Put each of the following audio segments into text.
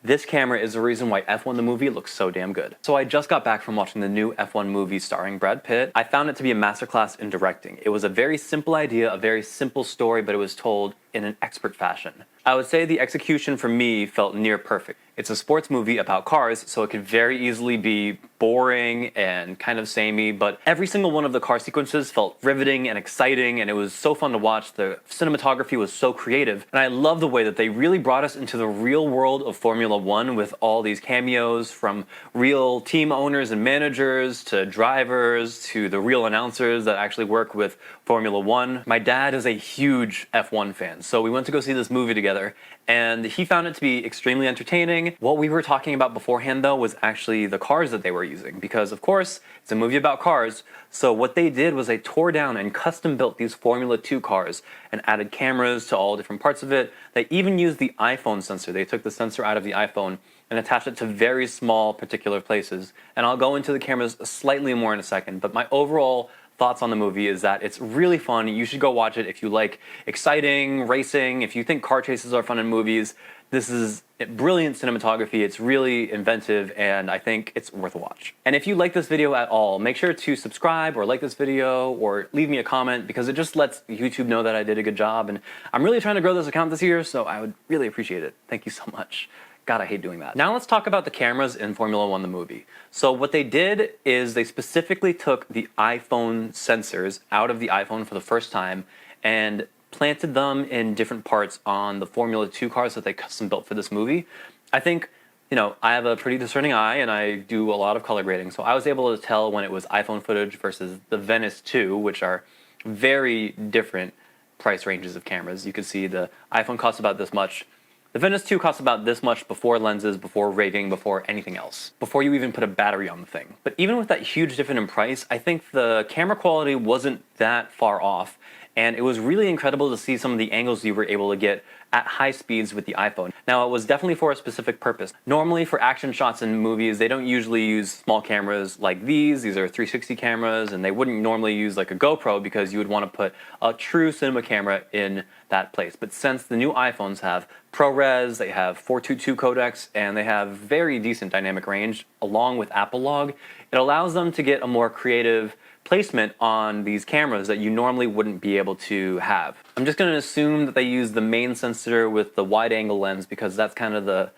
This camera is the reason why F1 the movie looks so damn good. So I just got back from watching the new F1 movie starring Brad Pitt. I found it to be a masterclass in directing. It was a very simple idea, a very simple story, but it was told in an expert fashion. I would say the execution for me felt near perfect. It's a sports movie about cars, so it could very easily be boring and kind of samey, but every single one of the car sequences felt riveting and exciting, and it was so fun to watch. The cinematography was so creative, and I love the way that they really brought us into the real world of Formula One with all these cameos from real team owners and managers to drivers to the real announcers that actually work with Formula One. My dad is a huge F1 fan, so we went to go see this movie together, and he found it to be extremely entertaining. What we were talking about beforehand, though, was actually the cars that they were using, because of course it's a movie about cars. So what they did was they tore down and custom built these Formula 2 cars and added cameras to all different parts of it. They even used the iPhone sensor. They took the sensor out of the iPhone and attached it to very small particular places. And I'll go into the cameras slightly more in a second, but my overall thoughts on the movie is that it's really fun. You should go watch it if you like exciting racing, if you think car chases are fun in movies. This is brilliant cinematography. It's really inventive, and I think it's worth a watch. And if you like this video at all, make sure to subscribe or like this video or leave me a comment, because it just lets YouTube know that I did a good job, and I'm really trying to grow this account this year, so I would really appreciate it. Thank you so much. God, I hate doing that. Now let's talk about the cameras in Formula One the movie. So what they did is they specifically took the iPhone sensors out of the iPhone for the first time and planted them in different parts on the Formula 2 cars that they custom built for this movie. I think, I have a pretty discerning eye and I do a lot of color grading, so I was able to tell when it was iPhone footage versus the Venice 2, which are very different price ranges of cameras. You can see the iPhone costs about this much. The Venice 2 costs about this much before lenses, before rigging, before anything else, before you even put a battery on the thing. But even with that huge difference in price, I think the camera quality wasn't that far off, and it was really incredible to see some of the angles you were able to get at high speeds with the iPhone. Now, it was definitely for a specific purpose. Normally for action shots in movies, they don't usually use small cameras like these. These are 360 cameras, and they wouldn't normally use like a GoPro because you would want to put a true cinema camera in that place. But since the new iPhones have ProRes, they have 422 codecs, and they have very decent dynamic range along with Apple Log, it allows them to get a more creative placement on these cameras that you normally wouldn't be able to have. I'm just going to assume that they use the main sensor with the wide angle lens because that's kind of the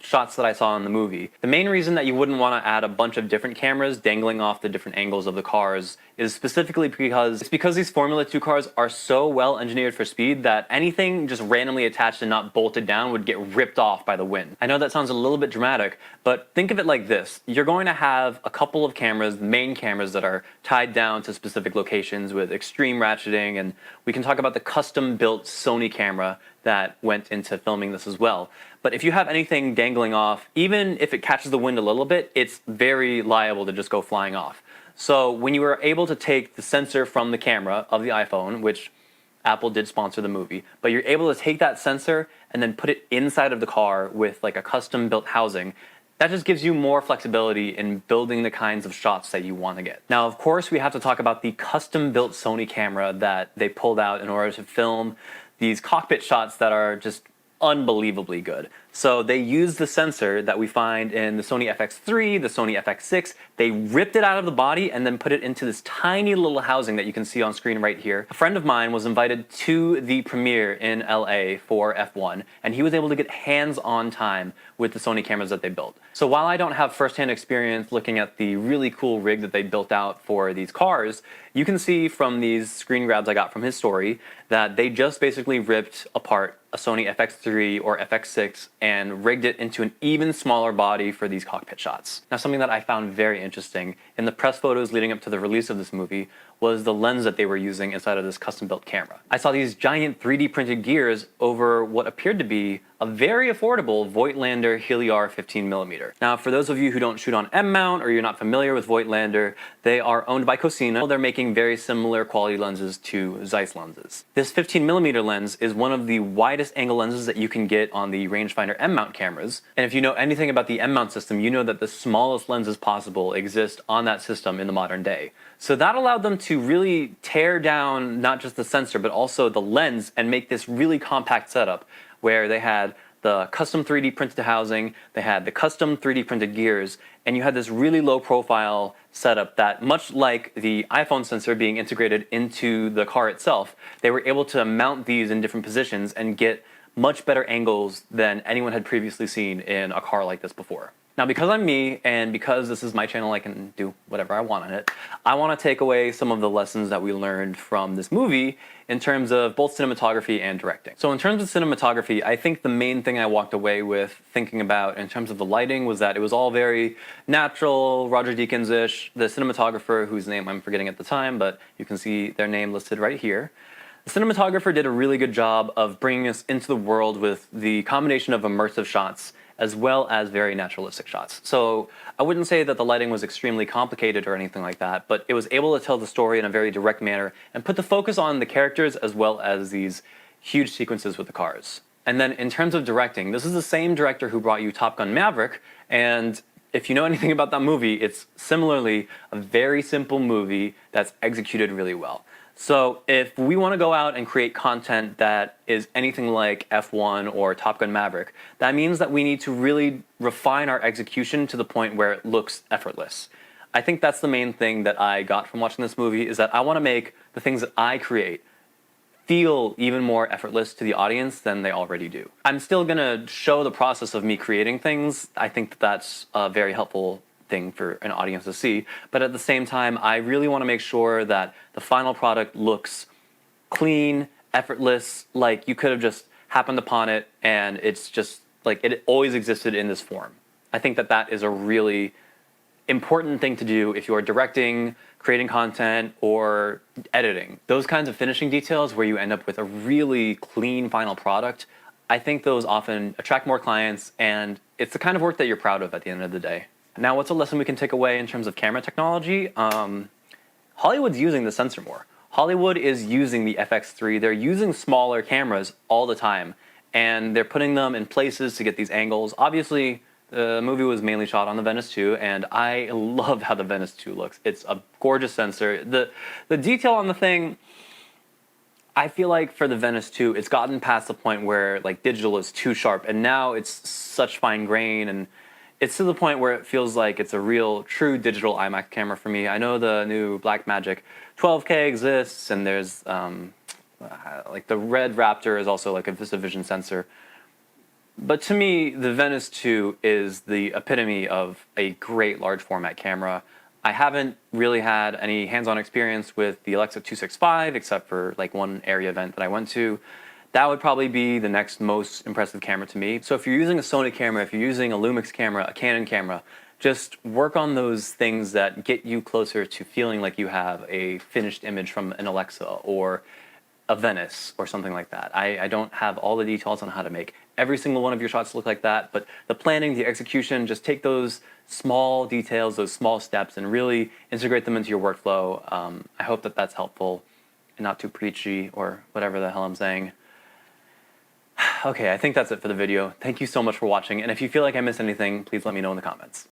shots that I saw in the movie. The main reason that you wouldn't want to add a bunch of different cameras dangling off the different angles of the cars is specifically because these Formula 2 cars are so well engineered for speed that anything just randomly attached and not bolted down would get ripped off by the wind. I know that sounds a little bit dramatic, but think of it like this. You're going to have a couple of cameras, main cameras, that are tied down to specific locations with extreme ratcheting, and we can talk about the custom-built Sony camera that went into filming this as well. But if you have anything dangling off, even if it catches the wind a little bit, it's very liable to just go flying off. So when you were able to take the sensor from the camera of the iPhone, which Apple did sponsor the movie, but you're able to take that sensor and then put it inside of the car with like a custom built housing, that just gives you more flexibility in building the kinds of shots that you want to get. Now, of course, we have to talk about the custom built Sony camera that they pulled out in order to film these cockpit shots that are just unbelievably good. So they used the sensor that we find in the Sony FX3, the Sony FX6. They ripped it out of the body and then put it into this tiny little housing that you can see on screen right here. A friend of mine was invited to the premiere in LA for F1, and he was able to get hands-on time with the Sony cameras that they built. So while I don't have firsthand experience looking at the really cool rig that they built out for these cars, you can see from these screen grabs I got from his story that they just basically ripped apart a Sony FX3 or FX6 and rigged it into an even smaller body for these cockpit shots. Now, something that I found very interesting in the press photos leading up to the release of this movie was the lens that they were using inside of this custom-built camera. I saw these giant 3D printed gears over what appeared to be a very affordable Voigtlander Heliar 15mm. Now, for those of you who don't shoot on M-mount or you're not familiar with Voigtlander, they are owned by Cosina. They're making very similar quality lenses to Zeiss lenses. This 15mm lens is one of the widest angle lenses that you can get on the rangefinder M-mount cameras. And if you know anything about the M-mount system, you know that the smallest lenses possible exist on that system in the modern day. So that allowed them to really tear down not just the sensor, but also the lens and make this really compact setup where they had the custom 3D printed housing, they had the custom 3D printed gears, and you had this really low profile setup that, much like the iPhone sensor being integrated into the car itself, they were able to mount these in different positions and get much better angles than anyone had previously seen in a car like this before. Now, because I'm me, and because this is my channel, I can do whatever I want on it, I want to take away some of the lessons that we learned from this movie in terms of both cinematography and directing. So in terms of cinematography, I think the main thing I walked away with thinking about in terms of the lighting was that it was all very natural, Roger Deakins-ish. The cinematographer, whose name I'm forgetting at the time, but you can see their name listed right here. The cinematographer did a really good job of bringing us into the world with the combination of immersive shots as well as very naturalistic shots. So I wouldn't say that the lighting was extremely complicated or anything like that, but it was able to tell the story in a very direct manner and put the focus on the characters as well as these huge sequences with the cars. And then in terms of directing, this is the same director who brought you Top Gun Maverick, and if you know anything about that movie, it's similarly a very simple movie that's executed really well. So if we want to go out and create content that is anything like F1 or Top Gun Maverick, that means that we need to really refine our execution to the point where it looks effortless. I think that's the main thing that I got from watching this movie, is that I want to make the things that I create feel even more effortless to the audience than they already do. I'm still going to show the process of me creating things. I think that that's a very helpful thing for an audience to see, but at the same time, I really want to make sure that the final product looks clean, effortless, like you could have just happened upon it and it's just like it always existed in this form. I think that that is a really important thing to do if you are directing, creating content, or editing. Those kinds of finishing details where you end up with a really clean final product, I think those often attract more clients, and it's the kind of work that you're proud of at the end of the day. Now, what's a lesson we can take away in terms of camera technology? Hollywood's using the sensor more. Hollywood is using the FX3. They're using smaller cameras all the time, and they're putting them in places to get these angles. Obviously, the movie was mainly shot on the Venice 2, and I love how the Venice 2 looks. It's a gorgeous sensor. The detail on the thing, I feel like for the Venice 2, it's gotten past the point where like digital is too sharp, and now it's such fine grain, and it's to the point where it feels like it's a real, true digital IMAX camera for me. I know the new Blackmagic 12K exists, and there's like the Red Raptor is also like a VistaVision sensor. But to me, the Venice 2 is the epitome of a great large format camera. I haven't really had any hands-on experience with the Alexa 265, except for like one area event that I went to. That would probably be the next most impressive camera to me. So if you're using a Sony camera, if you're using a Lumix camera, a Canon camera, just work on those things that get you closer to feeling like you have a finished image from an Alexa or a Venice or something like that. I don't have all the details on how to make every single one of your shots look like that, but the planning, the execution, just take those small details, those small steps, and really integrate them into your workflow. I hope that that's helpful and not too preachy or whatever the hell I'm saying. Okay, I think that's it for the video. Thank you so much for watching, and if you feel like I missed anything, please let me know in the comments.